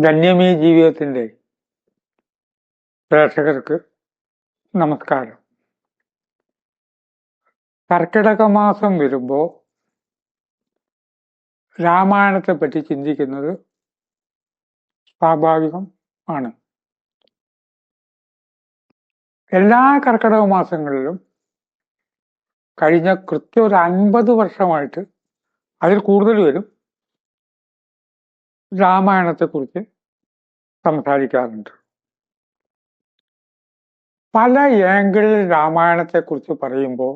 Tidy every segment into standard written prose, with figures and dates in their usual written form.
ധന്യമീ ജീവിതത്തിൻ്റെ പ്രേക്ഷകർക്ക് നമസ്കാരം. കർക്കിടക മാസം വരുമ്പോൾ രാമായണത്തെ പറ്റി ചിന്തിക്കുന്നത് സ്വാഭാവികം ആണ്. എല്ലാ കർക്കിടക മാസങ്ങളിലും കഴിഞ്ഞ കൃത്യം ഒരു 50 വർഷമായിട്ട്, അതിൽ കൂടുതൽ വരും, രാമായണത്തെക്കുറിച്ച് സംസാരിക്കാറുണ്ട്. പല ഏങ്കിളിൽ രാമായണത്തെക്കുറിച്ച് പറയുമ്പോൾ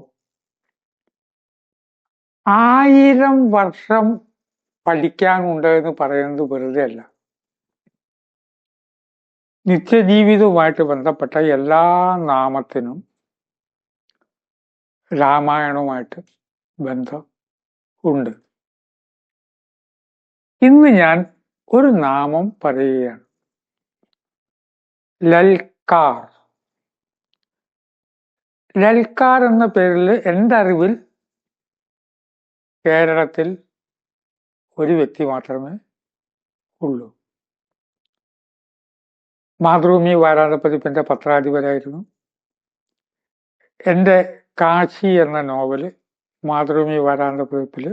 1000 വർഷം പഠിക്കാനുണ്ട് എന്ന് പറയുന്നത് വെറുതെ അല്ല. നിത്യജീവിതവുമായിട്ട് ബന്ധപ്പെട്ട എല്ലാ നാമത്തിനും രാമായണവുമായിട്ട് ബന്ധം ഉണ്ട്. ഇന്ന് ഞാൻ ഒരു നാമം പറയുകയാണ്. ലൽക്കാർ. ലൽക്കാർ എന്ന പേരിൽ എൻ്റെ അറിവിൽ കേരളത്തിൽ ഒരു വ്യക്തി മാത്രമേ ഉള്ളൂ. മാതൃഭൂമി വാരാന്തപതിപ്പിന്റെ പത്രാധിപരായിരുന്നു. എൻ്റെ കാശി എന്ന നോവല് മാതൃഭൂമി വാരാന്തപതിപ്പിൽ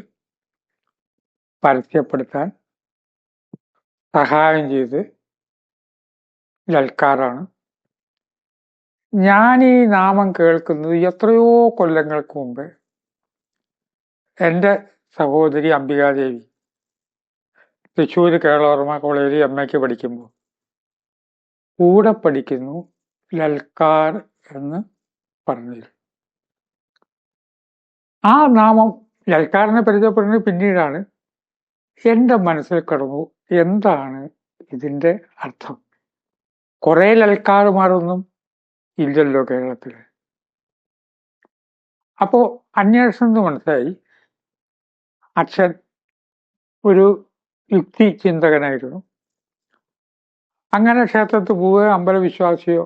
പരസ്യപ്പെടുത്താൻ സഹായം ചെയ്ത് ലൽക്കാറാണ്. ഞാൻ ഈ നാമം കേൾക്കുന്നത് എത്രയോ കൊല്ലങ്ങൾക്ക് മുമ്പ് എൻ്റെ സഹോദരി അംബികാദേവി തൃശ്ശൂർ കേരളവർമ്മ കോളേജിൽ MA പഠിക്കുമ്പോൾ കൂടെ പഠിക്കുന്നു ലൽക്കാർ എന്ന് പറഞ്ഞിരുന്നു. ആ നാമം ലൽക്കാറിനെ പരിചയപ്പെടുന്നത് പിന്നീടാണ്. എൻ്റെ മനസ്സിൽ കടന്നു, എന്താണ് ഇതിൻ്റെ അർത്ഥം? കുറെ ലൽക്കാറുമാരൊന്നും ഇല്ലല്ലോ കേരളത്തിൽ. അപ്പോൾ അന്വേഷണം മനസ്സിലായി, അച്ഛൻ ഒരു യുക്തി ചിന്തകനായിരുന്നു. അങ്ങനെ ക്ഷേത്രത്തിൽ പോവുകയോ അമ്പലവിശ്വാസിയോ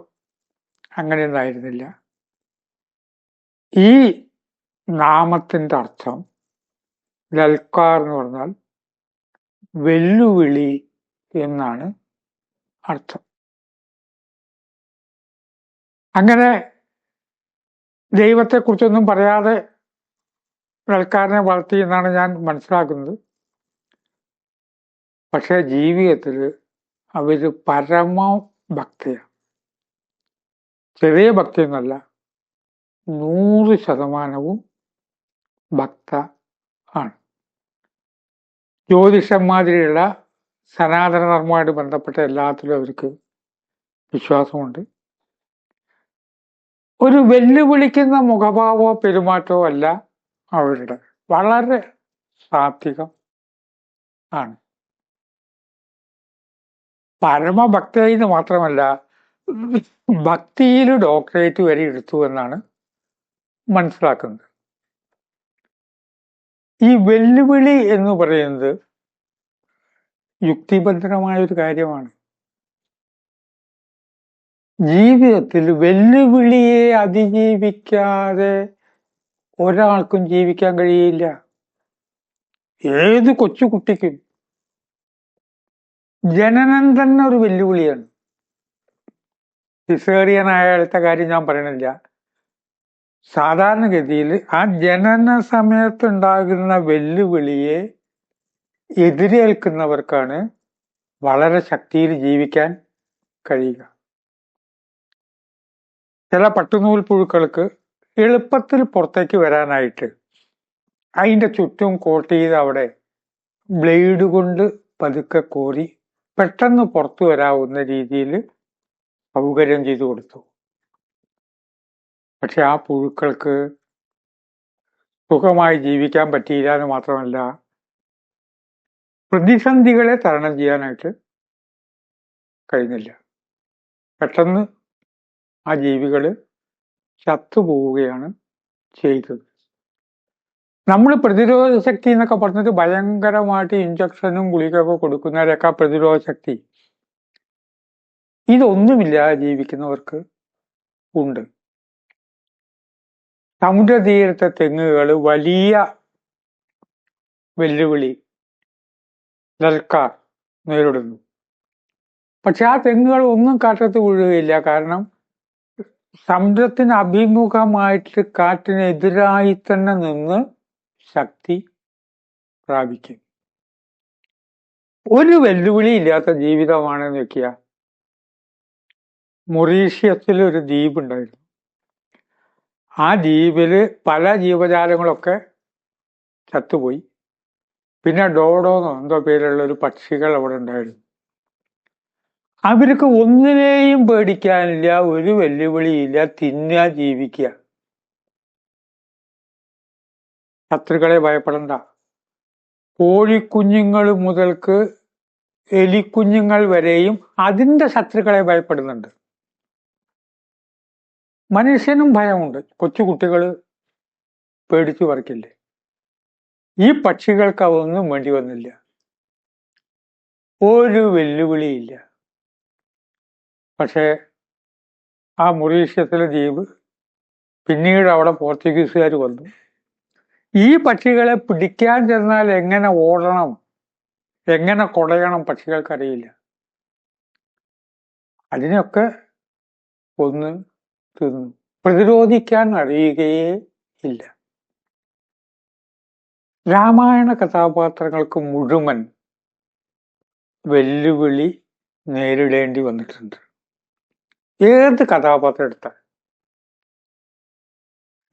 അങ്ങനെയൊന്നും ആയിരുന്നില്ല. ഈ നാമത്തിൻ്റെ അർത്ഥം ലൽക്കാർ എന്ന് പറഞ്ഞാൽ വെല്ലുവിളി എന്നാണ് അർത്ഥം. അങ്ങനെ ദൈവത്തെക്കുറിച്ചൊന്നും പറയാതെ ലൽക്കാരനെ വളർത്തി എന്നാണ് ഞാൻ മനസ്സിലാക്കുന്നത്. പക്ഷെ ജീവിതത്തിൽ അവര് പരമഭക്തയാണ്. ചെറിയ ഭക്തിയൊന്നുമല്ല, 100% ഭക്ത ആണ്. ജ്യോതിഷന്മാതിരിയുള്ള സനാതന ധർമ്മമായിട്ട് ബന്ധപ്പെട്ട എല്ലാത്തിലും അവർക്ക് വിശ്വാസമുണ്ട്. ഒരു വെല്ലുവിളിക്കുന്ന മുഖഭാവമോ പെരുമാറ്റമോ അല്ല അവരുടെ. വളരെ സാത്വികം ആണ്. പരമഭക്തയിൽ മാത്രമല്ല, ഭക്തിയിൽ ഡോക്ടറേറ്റ് വരെ എടുത്തു എന്നാണ് മനസ്സിലാക്കുന്നത്. ഈ വെല്ലുവിളി എന്ന് പറയുന്നത് യുക്തിബദ്ധമായ ഒരു കാര്യമാണ്. ജീവിതത്തിൽ വെല്ലുവിളിയെ അതിജീവിക്കാതെ ഒരാൾക്കും ജീവിക്കാൻ കഴിയില്ല. ഏത് കൊച്ചുകുട്ടിക്കും ജനനം തന്നെ ഒരു വെല്ലുവിളിയാണ്. സിസേറിയൻ ആയാലത്തെ കാര്യം ഞാൻ പറയണില്ല. സാധാരണഗതിയിൽ ആ ജനന സമയത്തുണ്ടാകുന്ന വെല്ലുവിളിയെ എതിരേൽക്കുന്നവർക്കാണ് വളരെ ശക്തിയിൽ ജീവിക്കാൻ കഴിയുക. ചില പട്ടുനൂൽ പുഴുക്കൾക്ക് എളുപ്പത്തിൽ പുറത്തേക്ക് വരാനായിട്ട് അതിൻ്റെ ചുറ്റും കോട്ട് ചെയ്ത് അവിടെ ബ്ലേഡ് കൊണ്ട് പതുക്കെ കോരി പെട്ടെന്ന് പുറത്തു വരാവുന്ന രീതിയിൽ സൗകര്യം ചെയ്തു കൊടുത്തു. പക്ഷെ ആ പുഴുക്കൾക്ക് സുഖമായി ജീവിക്കാൻ പറ്റിയില്ല എന്ന് മാത്രമല്ല, പ്രതിസന്ധികളെ തരണം ചെയ്യാനായിട്ട് കഴിഞ്ഞില്ല. പെട്ടെന്ന് ആ ജീവികൾ ചത്തുപോവുകയാണ് ചെയ്തത്. നമ്മൾ പ്രതിരോധ ശക്തി എന്നൊക്കെ പറഞ്ഞിട്ട് ഭയങ്കരമായിട്ട് ഇഞ്ചക്ഷനും ഗുളികയൊക്കെ കൊടുക്കുന്നവരൊക്കെ പ്രതിരോധ ശക്തി ഇതൊന്നുമില്ലാതെ ജീവിക്കുന്നവർക്ക് ഉണ്ട്. സമുദ്രതീരത്തെ തെങ്ങുകൾ വലിയ വെല്ലുവിളി ലൽക്കാർ നേരിടുന്നു. പക്ഷെ ആ തെങ്ങുകൾ ഒന്നും കാറ്റത്ത് വീഴുകയില്ല. കാരണം സമുദ്രത്തിന് അഭിമുഖമായിട്ട് കാറ്റിനെതിരായി തന്നെ നിന്ന് ശക്തി പ്രാപിക്കും. ഒരു വെല്ലുവിളി ഇല്ലാത്ത ജീവിതമാണെന്ന് വെക്കുക. മൊറീഷ്യസിൽ ഒരു ദ്വീപ് ഉണ്ടായിരുന്നു. ആ ദ്വീപില് പല ജീവജാലങ്ങളൊക്കെ ചത്തുപോയി. പിന്നെ ഡോഡോന്നോ എന്തോ പേരുള്ള ഒരു പക്ഷികൾ അവിടെ ഉണ്ടായിരുന്നു. അവർക്ക് ഒന്നിനെയും പേടിക്കാനില്ല, ഒരു വെല്ലുവിളിയില്ല, തിന്നുക, ജീവിക്കുക. ശത്രുക്കളെ ഭയപ്പെടണ്ട. കോഴിക്കുഞ്ഞുങ്ങൾ മുതൽക്ക് എലിക്കുഞ്ഞുങ്ങൾ വരെയും അതിന്റെ ശത്രുക്കളെ ഭയപ്പെടുന്നുണ്ട്. മനുഷ്യനും ഭയമുണ്ട്. കൊച്ചുകുട്ടികൾ പേടിച്ചു പറിക്കില്ലേ? ഈ പക്ഷികൾക്ക് അതൊന്നും വേണ്ടി വന്നില്ല. ഒരു വെല്ലുവിളിയില്ല. പക്ഷേ ആ മൊറീഷ്യസിലെ ദ്വീപ് പിന്നീട് അവിടെ പോർച്ചുഗീസുകാർ വന്നു. ഈ പക്ഷികളെ പിടിക്കാൻ ചെന്നാൽ എങ്ങനെ ഓടണം, എങ്ങനെ കൊടയണം പക്ഷികൾക്കറിയില്ല. അതിനൊക്കെ ഒന്ന് തിന്നു. പ്രതിരോധിക്കാൻ അറിയുകയേ ഇല്ല. രാമായണ കഥാപാത്രങ്ങൾക്ക് മുഴുവൻ വെല്ലുവിളി നേരിടേണ്ടി വന്നിട്ടുണ്ട്. ഏത് കഥാപാത്രം എടുത്താൽ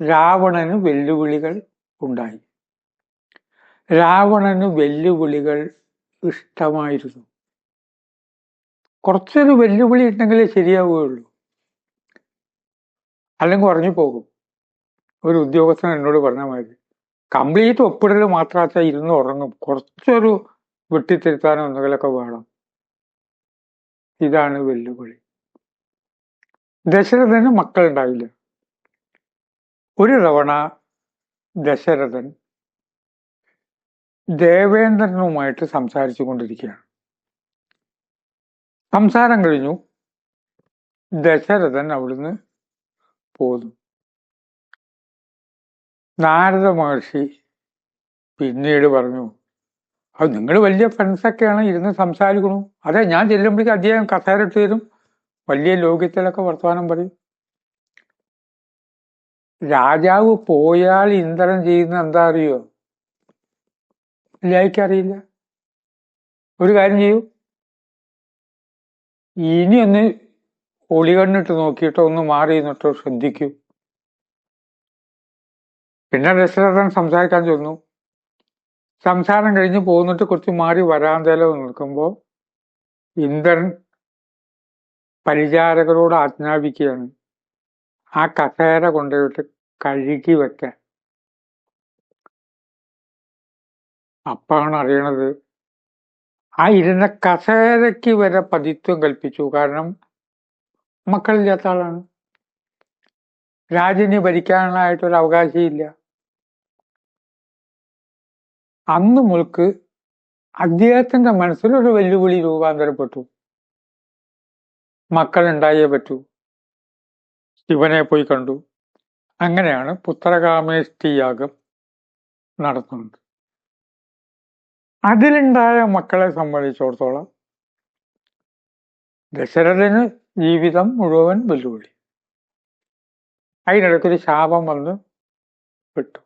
രാവണന് വെല്ലുവിളികൾ ഉണ്ടായി. രാവണന് വെല്ലുവിളികൾ ഇഷ്ടമായിരുന്നു. കുറച്ചൊരു വെല്ലുവിളി ഉണ്ടെങ്കിലേ ശരിയാവുകയുള്ളൂ, അല്ലെങ്കിൽ ഉറങ്ങി പോകും. ഒരു ഉദ്യോഗസ്ഥൻ എന്നോട് പറഞ്ഞ മാതിരി കംപ്ലീറ്റ് ഒപ്പിടൽ മാത്രമാച്ചാൽ ഇരുന്ന് ഉറങ്ങും, കുറച്ചൊരു വെട്ടിത്തിരുത്താനോ എന്തെങ്കിലുമൊക്കെ വേണം. ഇതാണ് വെല്ലുവിളി. ദശരഥന് മക്കളുണ്ടായില്ല. ഒരു തവണ ദശരഥൻ ദേവേന്ദ്രനുമായിട്ട് സംസാരിച്ചു കൊണ്ടിരിക്കുകയാണ്. സംസാരം കഴിഞ്ഞു. ദശരഥൻ അവിടുന്ന് പോന്നു. നാരദ മഹർഷി പിന്നീട് പറഞ്ഞു, അത് നിങ്ങൾ വലിയ ഫ്രണ്ട്സൊക്കെയാണ്, ഇരുന്ന് സംസാരിക്കണു. അതെ, ഞാൻ ചെല്ലുമ്പോഴേക്കും അദ്ദേഹം കസേരട്ട് തരും, വലിയ ലോകത്തിലൊക്കെ വർത്തമാനം പറയും. രാജാവ് പോയാൽ ഇന്ദ്രൻ ചെയ്യുന്ന എന്താ അറിയോ? ഇല്ലായിക്കറിയില്ല. ഒരു കാര്യം ചെയ്യൂ, ഇനി ഒന്ന് ഒളികണ്ണിട്ട് നോക്കിയിട്ടോ ഒന്ന് മാറി നിന്നിട്ടോ ശ്രദ്ധിക്കൂ. പിന്നെ ദശരഥൻ സംസാരിക്കാൻ ചെന്നു. സംസാരം കഴിഞ്ഞ് പോന്നിട്ട് കുറച്ച് മാറി വരാന്തേലോ നിൽക്കുമ്പോ ഇന്ദ്രൻ പരിചാരകരോട് ആജ്ഞാപിക്കുകയാണ് ആ കസേര കൊണ്ടുപോയിട്ട് കഴുകി വെക്കാൻ. അപ്പാണ് അറിയണത് ആ ഇരുന്ന കസേരയ്ക്ക് വരെ പതിത്വം കൽപ്പിച്ചു. കാരണം മക്കളില്ലാത്ത ആളാണ്, രാജ്യനെ ഭരിക്കാനായിട്ടൊരു അവകാശമില്ല. അന്ന് മുതൽക്ക് അദ്ദേഹത്തിന്റെ മനസ്സിലൊരു വെല്ലുവിളി രൂപാന്തരപ്പെട്ടു. മക്കളുണ്ടായേ പറ്റൂ. ശിവനെ പോയി കണ്ടു. അങ്ങനെയാണ് പുത്രകാമേഷ്ടി യാഗം നടത്തുന്നത്. അതിലുണ്ടായ മക്കളെ സംബന്ധിച്ചിടത്തോളം ദശരഥന് ജീവിതം മുഴുവൻ വെല്ലുവിളി. അതിനിടയ്ക്കൊരു ശാപം വന്ന് വിട്ടു.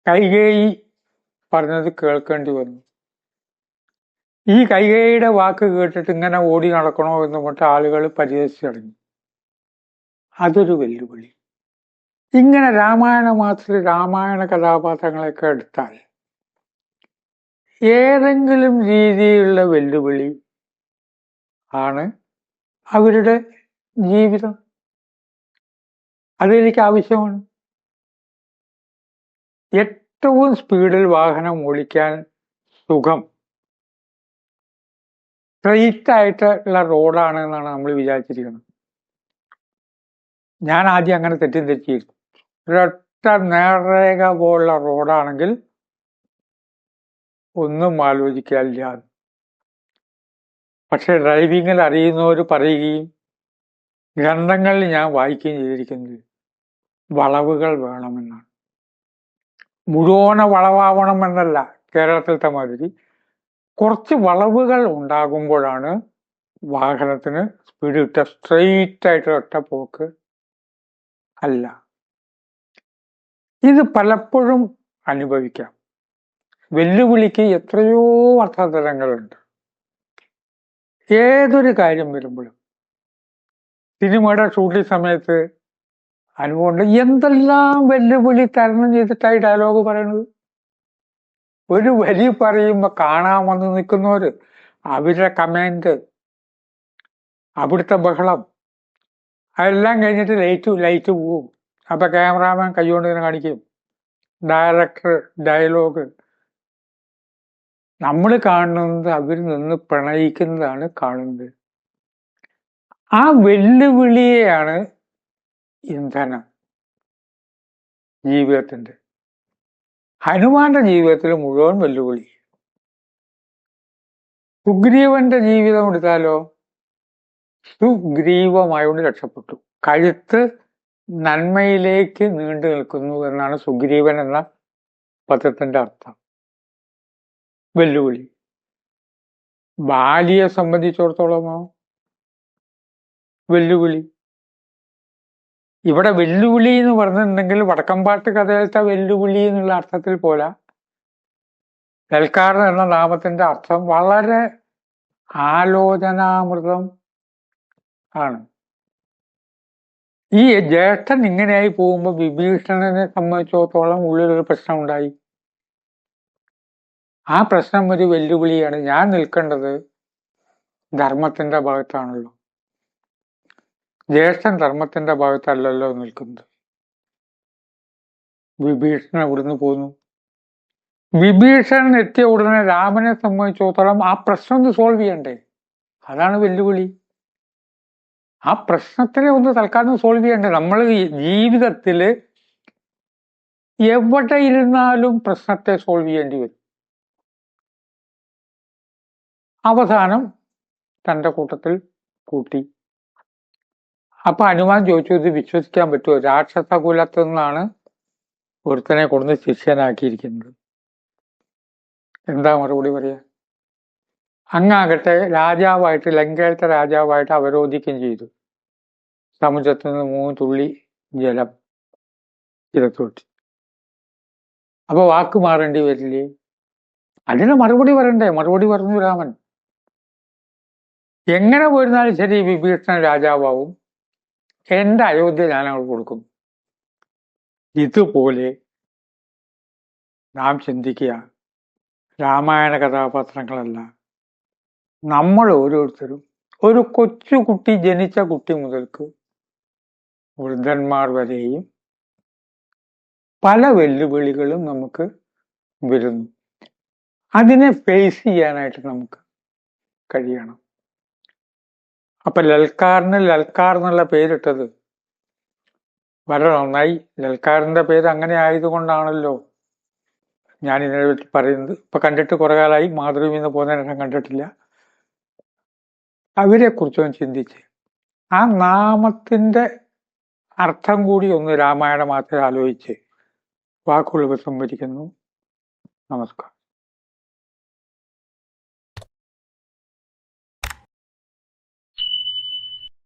കൈകേയി പറഞ്ഞത് കേൾക്കേണ്ടി വന്നു. ഈ കൈകേയിയുടെ വാക്ക് കേട്ടിട്ട് ഇങ്ങനെ ഓടി നടക്കണോ എന്ന് പറഞ്ഞിട്ട് ആളുകൾ പരിഹസിച്ചടങ്ങി. അതൊരു വെല്ലുവിളി. ഇങ്ങനെ രാമായണ മാസത്തിൽ രാമായണ കഥാപാത്രങ്ങളൊക്കെ എടുത്താൽ ഏതെങ്കിലും രീതിയിലുള്ള വെല്ലുവിളി ആണ് അവരുടെ ജീവിതം. അതെനിക്ക് ആവശ്യമാണ്. ഏറ്റവും സ്പീഡിൽ വാഹനം ഓടിക്കാൻ സുഖം സ്ട്രെയിറ്റ് ആയിട്ടുള്ള റോഡാണ് എന്നാണ് നമ്മൾ വിചാരിച്ചിരിക്കുന്നത്. ഞാൻ ആദ്യം അങ്ങനെ തെറ്റിദ്ധരിച്ചിരുന്നു. ഒരൊറ്റ നേർരേഖ പോലുള്ള റോഡാണെങ്കിൽ ഒന്നും ആലോചിക്കാനില്ല. പക്ഷെ ഡ്രൈവിങ്ങിൽ അറിയുന്നവർ പറയുകയും ഗ്രന്ഥങ്ങളിൽ ഞാൻ വായിക്കുകയും ചെയ്തിരിക്കുന്നത് വളവുകൾ വേണമെന്നാണ്. മുഴുവന വളവാവണം എന്നല്ല, കേരളത്തിലത്തെ മാതിരി കുറച്ച് വളവുകൾ ഉണ്ടാകുമ്പോഴാണ് വാഹനത്തിന് സ്പീഡ് കിട്ടുക. സ്ട്രെയിറ്റ് ആയിട്ട് ഒറ്റ പോക്ക് അല്ല. ഇത് പലപ്പോഴും അനുഭവിക്കാം. വെല്ലുവിളിക്ക് എത്രയോ അർത്ഥതലങ്ങളുണ്ട്. ഏതൊരു കാര്യം വരുമ്പോഴും സിനിമയുടെ ഷൂട്ടിംഗ് സമയത്ത് അനുഭവമുണ്ട്. എന്തെല്ലാം വെല്ലുവിളി തരണം ചെയ്തിട്ടായി ഡയലോഗ് പറയുന്നത്. ഒരു വരി പറയുമ്പോ കാണാൻ വന്ന് നിൽക്കുന്നവര്, അവരുടെ കമന്റ്, അവിടുത്തെ ബഹളം, അതെല്ലാം കഴിഞ്ഞിട്ട് ലൈറ്റ് പോവും. അപ്പൊ ക്യാമറാമാൻ കൈകൊണ്ട് ഇങ്ങനെ കാണിക്കും. ഡയറക്ടർ ഡയലോഗ് നമ്മൾ കാണുന്നത് അവർ നിന്ന് പ്രണയിക്കുന്നതാണ് കാണുന്നത്. ആ വെല്ലുവിളിയെയാണ് ഇന്ധനം ജീവിതത്തിന്റെ. ഹനുമാന്റെ ജീവിതത്തിൽ മുഴുവൻ വെല്ലുവിളി. സുഗ്രീവന്റെ ജീവിതം എടുത്താലോ, സുഗ്രീവമായോണ്ട് രക്ഷപ്പെട്ടു. കഴുത്ത് നന്മയിലേക്ക് നീണ്ടു നിൽക്കുന്നു എന്നാണ് സുഗ്രീവൻ എന്ന പദത്തിന്റെ അർത്ഥം. വെല്ലുവിളി. ബാലിയെ സംബന്ധിച്ചിടത്തോളമോ വെല്ലുവിളി. ഇവിടെ വെല്ലുവിളി എന്ന് പറഞ്ഞിട്ടുണ്ടെങ്കിൽ വടക്കമ്പാട്ട് കഥയിലത്തെ വെല്ലുവിളി എന്നുള്ള അർത്ഥത്തിൽ പോലെ സൽക്കാരം എന്ന നാമത്തിന്റെ അർത്ഥം വളരെ ആലോചനാമൃതം ആണ്. ഈ ജ്യേഷ്ഠൻ ഇങ്ങനെയായി പോകുമ്പോൾ വിഭീഷണനെ സംബന്ധിച്ചിടത്തോളം ഉള്ളിലൊരു പ്രശ്നം ഉണ്ടായി. ആ പ്രശ്നം ഒരു വെല്ലുവിളിയാണ്. ഞാൻ നിൽക്കേണ്ടത് ധർമ്മത്തിന്റെ ഭാഗത്താണല്ലോ, ജ്യേഷ്ഠൻ ധർമ്മത്തിന്റെ ഭാഗത്തല്ലല്ലോ നിൽക്കുന്നത്. വിഭീഷണൻ ഇവിടുന്ന് പോന്നു. വിഭീഷണൻ എത്തിയ ഉടനെ രാമനെ സംബന്ധിച്ചിടത്തോളം ആ പ്രശ്നം ഒന്ന് സോൾവ് ചെയ്യണ്ടേ? അതാണ് വെല്ലുവിളി. ആ പ്രശ്നത്തിനെ ഒന്ന് തൽക്കാലം സോൾവ് ചെയ്യണ്ടേ? നമ്മൾ ജീവിതത്തില് എവിടെ ഇരുന്നാലും പ്രശ്നത്തെ സോൾവ് ചെയ്യേണ്ടി വരും. അവസാനം തന്റെ കൂട്ടത്തിൽ കൂട്ടി. അപ്പൊ ഹനുമാൻ ചോദിച്ചു, ഇത് വിശ്വസിക്കാൻ പറ്റുമോ? രാക്ഷസ കുലത്തിൽ നിന്നാണ് ഒരുത്തനെ കൊടുന്ന് ശിഷ്യനാക്കിയിരിക്കുന്നത്. എന്താ മറുപടി പറയാ? അങ്ങാകട്ടെ രാജാവായിട്ട്, ലങ്കയിലത്തെ രാജാവായിട്ട് അവരോധിക്കുകയും ചെയ്തു. സമുദ്രത്തിൽ നിന്ന് 3 തുള്ളി ജലം ഇരത്തോട്ടി. അപ്പൊ വാക്ക് മാറേണ്ടി വരില്ലേ? അതിന് മറുപടി പറയണ്ടേ? മറുപടി പറഞ്ഞു രാമൻ. എങ്ങനെ പോയിരുന്നാലും ശരി, വിഭീഷണൻ രാജാവാവും. എന്റെ അയോധ്യ ഞാൻ അങ്ങോട്ട് കൊടുക്കും. ഇതുപോലെ നാം ചിന്തിക്കുക. രാമായണ കഥാപാത്രങ്ങളല്ല, നമ്മൾ ഓരോരുത്തരും ഒരു കൊച്ചുകുട്ടി, ജനിച്ച കുട്ടി മുതൽക്ക് വൃദ്ധന്മാർ വരെയും പല വെല്ലുവിളികളും നമുക്ക് വരുന്നു. അതിനെ ഫേസ് ചെയ്യാനായിട്ട് നമുക്ക് കഴിയണം. അപ്പൊ ലൽക്കാറിന് ലൽക്കാർ എന്നുള്ള പേരിട്ടത് വളരെ നന്നായി. ലൽക്കാറിന്റെ പേര് അങ്ങനെ ആയതുകൊണ്ടാണല്ലോ ഞാൻ ഇതിനെ പറ്റി പറയുന്നത്. ഇപ്പൊ കണ്ടിട്ട് കുറെ കാലമായി, മാതൃഭൂമിയിൽ നിന്ന് പോകുന്നതിനെ കണ്ടിട്ടില്ല. അവരെ കുറിച്ചൊന്ന് ചിന്തിച്ച് ആ നാമത്തിന്റെ അർത്ഥം കൂടി ഒന്ന് രാമായണ മാത്രം ആലോചിച്ച് വാക്കുകൾ ഉപസംഹരിക്കുന്നു. നമസ്കാരം.